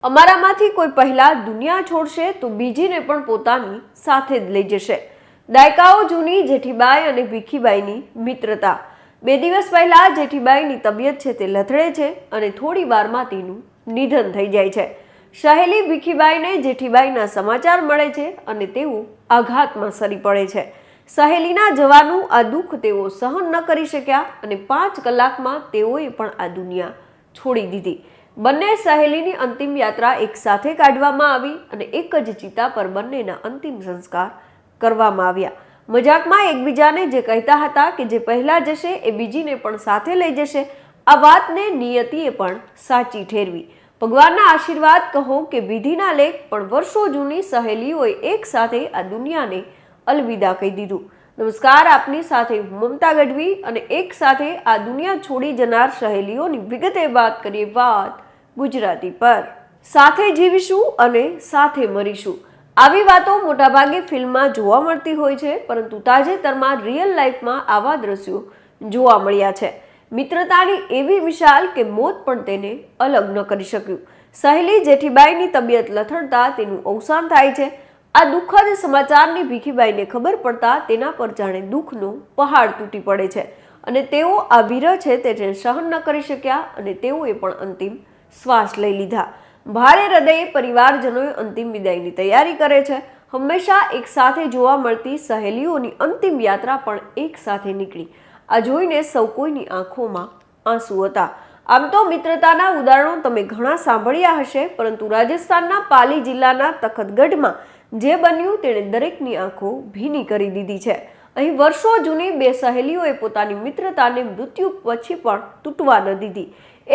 અમારામાંથી કોઈ પહેલા દુનિયા છોડશે તો બીજીને પણ પોતાની સાથે જ લઈ જશે। દાયકાઓ જૂની જેઠીબાઈ અને ભીખીબાઈની મિત્રતા। 2 દિવસ પહેલા જેઠીબાઈની તબિયત છે તે લથડે છે અને થોડી વારમાં તેનું નિધન થઈ જાય છે। સહેલી ભીખીબાઈને જેઠીબાઈના સમાચાર મળે છે અને તેઓ આઘાતમાં સરી પડે છે। સહેલીના જવાનું આ દુઃખ તેઓ સહન ન કરી શક્યા અને 5 કલાકમાં તેઓએ પણ આ દુનિયા છોડી દીધી। બંને સહેલીની અંતિમ યાત્રા એક સાથે કાઢવામાં આવી અને એક જ ચિતા પર બંનેના અંતિમ સંસ્કાર કરવામાં આવ્યા। મજાકમાં એકબીજાને જે કહેતા હતા કે જે પહેલા જશે એ બીજીને પણ સાથે લઈ જશે, આ વાતને નિયતિએ પણ સાચી ઠેરવી। ભગવાનના આશીર્વાદ કહો કે વિધિના લેખ પણ વર્ષો જૂની સહેલીઓએ એક સાથે આ દુનિયાને અલવિદા કહી દીધું। નમસ્કાર, આપની સાથે હું મમતા ગઢવી અને એક સાથે આ દુનિયા છોડી જનાર સહેલીઓની વિગતે વાત કરીએ વાત ગુજરાતી પર। સાથે જીવીશું અને સાથે મરીશું, આવી વાતો મોટાભાગે ફિલ્મમાં જોવા મળતી હોય છે, પરંતુ તાજેતરમાં રિયલ લાઈફમાં આવા દ્રશ્યો જોવા મળ્યા છે। મિત્રતાની એવી વિશાલ કે મોત પણ તેને અલગ ન કરી શક્યું। સહેલી જેઠીબાઈની તબિયત લથડતા તેનું અવસાન થાય છે। આ દુઃખદ સમાચારની ભીખીબાઈને ખબર પડતા તેના પર જાણે દુઃખનો પહાડ તૂટી પડે છે અને તેઓ આ વિરહ છે તેને સહન ન કરી શક્યા અને તેઓએ પણ અંતિમ શ્વાસ લઈ લીધા। ભારે હૃદયે પરિવારજનોએ અંતિમ વિદાયની તૈયારી કરે છે। હંમેશા એક સાથે જોવા મળતી સહેલીઓની અંતિમ યાત્રા પણ એક સાથે નીકળી। આ જોઈને સૌ કોઈની આંખોમાં આંસુ હતા। આમ તો મિત્રતાના ઉદાહરણો તમે ઘણા સાંભળ્યા હશે, પરંતુ રાજસ્થાનના પાલી જિલ્લાના તખતગઢમાં જે બન્યું તેણે દરેકની આંખો ભીની કરી દીધી છે। અહીં વર્ષો જૂની 2 સહેલીઓએ પોતાની મિત્રતાને મૃત્યુ પછી પણ તૂટવા ન દીધી।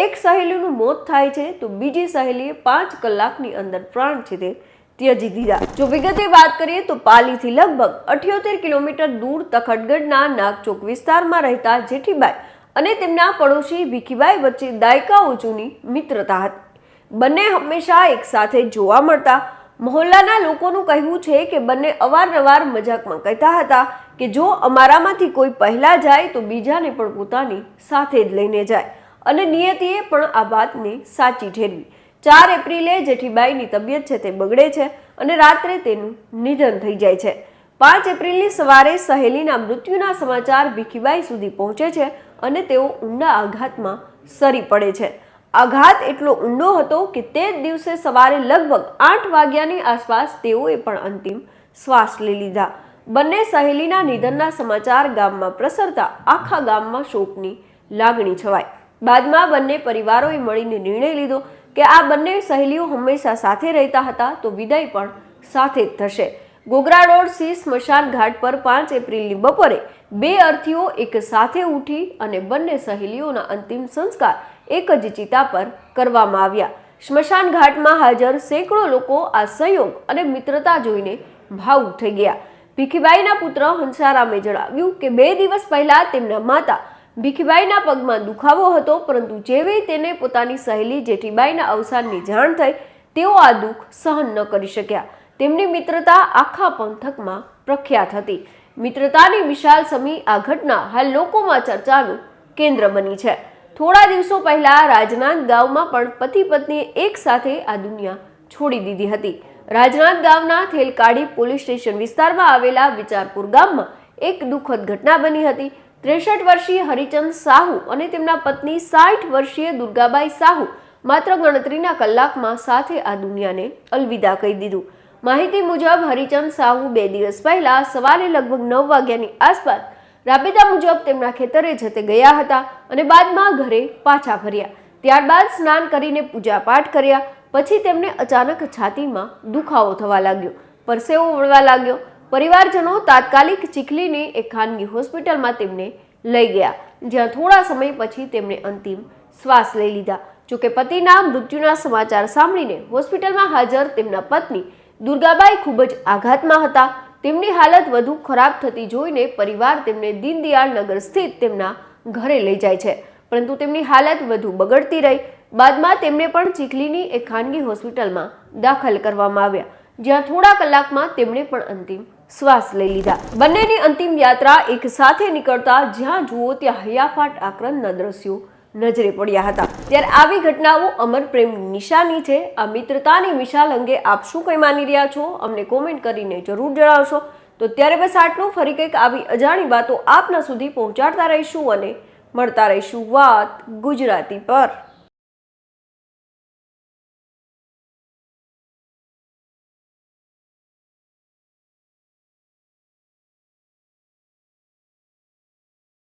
એક સહેલીનું મોત થાય છે તો બીજી સહેલીએ 5 કલાકની અંદર પ્રાણ છે તે ત્યજી દીધા। જો વિગતે વાત કરીએ તો પાલીથી લગભગ 78 કિલોમીટર દૂર તખતગઢના નાગચોક વિસ્તારમાં રહેતા જેઠીબાઈ અને તેમના પડોશી ભીખીબાઈ વચ્ચે દાયકાઓ જૂની મિત્રતા હતી। બંને હંમેશા એક સાથે જોવા મળતા। મહોલ્લાના લોકોનું કહેવું છે કે બંને અવારનવાર મજાકમાં કહેતા હતા કે જો અમારામાંથી કોઈ પહેલા જાય તો બીજાને પણ પોતાની સાથે જ લઈને જાય અને નિયતિએ પણ આ વાતને સાચી ઠેરવી। 4 એપ્રિલે જેઠીબાઈની તબિયત છે તે બગડે છે અને રાત્રે તેનું નિધન થઈ જાય છે। 5 એપ્રિલની સવારે સહેલીના મૃત્યુના સમાચાર ભીખીબાઈ સુધી પહોંચે છે અને તેઓ ઊંડા આઘાતમાં સરી પડે છે। આઘાત એટલો ઊંડો હતો કે તે જ દિવસે સવારે લગભગ 8 વાગ્યાની આસપાસ તેઓએ પણ અંતિમ શ્વાસ લઈ લીધા। બંને સહેલીના નિધનના સમાચાર ગામમાં પ્રસરતા આખા ગામમાં શોકની લાગણી છવાઈ। બાદમાં બંને પરિવારોએ મળીને નિર્ણય લીધો કે આ બંને સહેલીઓ હંમેશા સાથે રહેતા હતા તો વિદાય પણ સાથે જ થશે। ગોગરા રોડ સી સ્મશાન ઘાટ પર 5 એપ્રિલની બપોરે 2 અર્થીઓ એક સાથે ઉઠી અને બંને સહેલીઓના અંતિમ સંસ્કાર એક જ ચિતા પર કરવામાં આવ્યા। સ્મશાન ઘાટમાં હાજર સેંકડો લોકો આ સંયોગ અને મિત્રતા જોઈને ભાવુક થઈ ગયા। ભીખીબાઈના પુત્ર હંસારામે જણાવ્યું કે 2 દિવસ પહેલા તેમના માતા ભીખીબાઈના પગમાં દુખાવો હતો, પરંતુ જેવી તેને પોતાની સહેલી જેઠીબાઈના અવસાનની જાણ થઈ તેઓ આ દુઃખ સહન ન કરી શક્યા। તેમની મિત્રતા આખા પંથકમાં પ્રખ્યાત હતી। મિત્રતાની વિશાલ સમી આ ઘટના હાલ લોકોમાં ચર્ચાનું કેન્દ્ર બની છે। થોડા દિવસો પહેલા રાજનાંદગાંવમાં પણ પતિ પત્નીએ એક સાથે આ દુનિયા છોડી દીધી હતી। રાજનાંદગાંવના થેલકાડી પોલીસ સ્ટેશન વિસ્તારમાં આવેલા વિચારપુર ગામમાં એક દુઃખદ ઘટના બની હતી। 63 વર્ષીય હરિચંદ સાહુ અને તેમના પત્ની 60 વર્ષીય દુર્ગાબાઈ સાહુ માત્ર ગણતરીના કલાકમાં સાથે આ દુનિયાને અલવિદા કહી દીધું। માહિતી મુજબ હરિચંદ સાહુ 2 દિવસ પહેલા સવારે લગભગ 9 વાગ્યાની આસપાસ રાબેતા મુજબ તેમના ખેતરે જતે ગયા હતા અને બાદમાં ઘરે પાછા ફર્યા। ત્યારબાદ સ્નાન કરીને પૂજા પાઠ કર્યા પછી તેમને અચાનક છાતીમાં દુખાવો થવા લાગ્યો, પરસેવો વળવા લાગ્યો। પરિવારજનો તાત્કાલિક ચીખલીની એક ખાનગી હોસ્પિટલમાં તેમને લઈ ગયા, જ્યાં થોડા સમય પછી તેમણે અંતિમ શ્વાસ લઈ લીધા। જોકે પતિના મૃત્યુના સમાચાર સાંભળીને હોસ્પિટલમાં હાજર તેમના પત્ની દુર્ગાબાઈ ખૂબ જ આઘાતમાં હતા। તેમની હાલત વધુ ખરાબ થતી જોઈને પરિવાર તેમને દીનદયાળ નગર સ્થિત તેમના ઘરે લઈ જાય છે, પરંતુ તેમની હાલત વધુ બગડતી રહી। બાદમાં તેમને પણ ચીખલીની એક ખાનગી હોસ્પિટલમાં દાખલ કરવામાં આવ્યા, જ્યાં થોડા કલાકમાં તેમણે પણ અંતિમ શ્વાસ લઈ લીધા। બંનેની અંતિમ યાત્રા એક સાથે નીકળતા જ્યાં જુઓ ત્યાં હૈયાફાટ આક્રંદના દ્રશ્યો નજરે પડ્યા હતા। ત્યારે આવી ઘટનાઓ અમર પ્રેમની નિશાની છે। આ મિત્રતાની મિસાલ અંગે આપ શું કંઈ માની રહ્યા છો અમને કોમેન્ટ કરીને જરૂર જણાવશો। તો ત્યારે બસ આટલું। ફરી કંઈક આવી અજાણી વાતો આપના સુધી પહોંચાડતા રહીશું અને મળતા રહીશું વાત ગુજરાતી પર।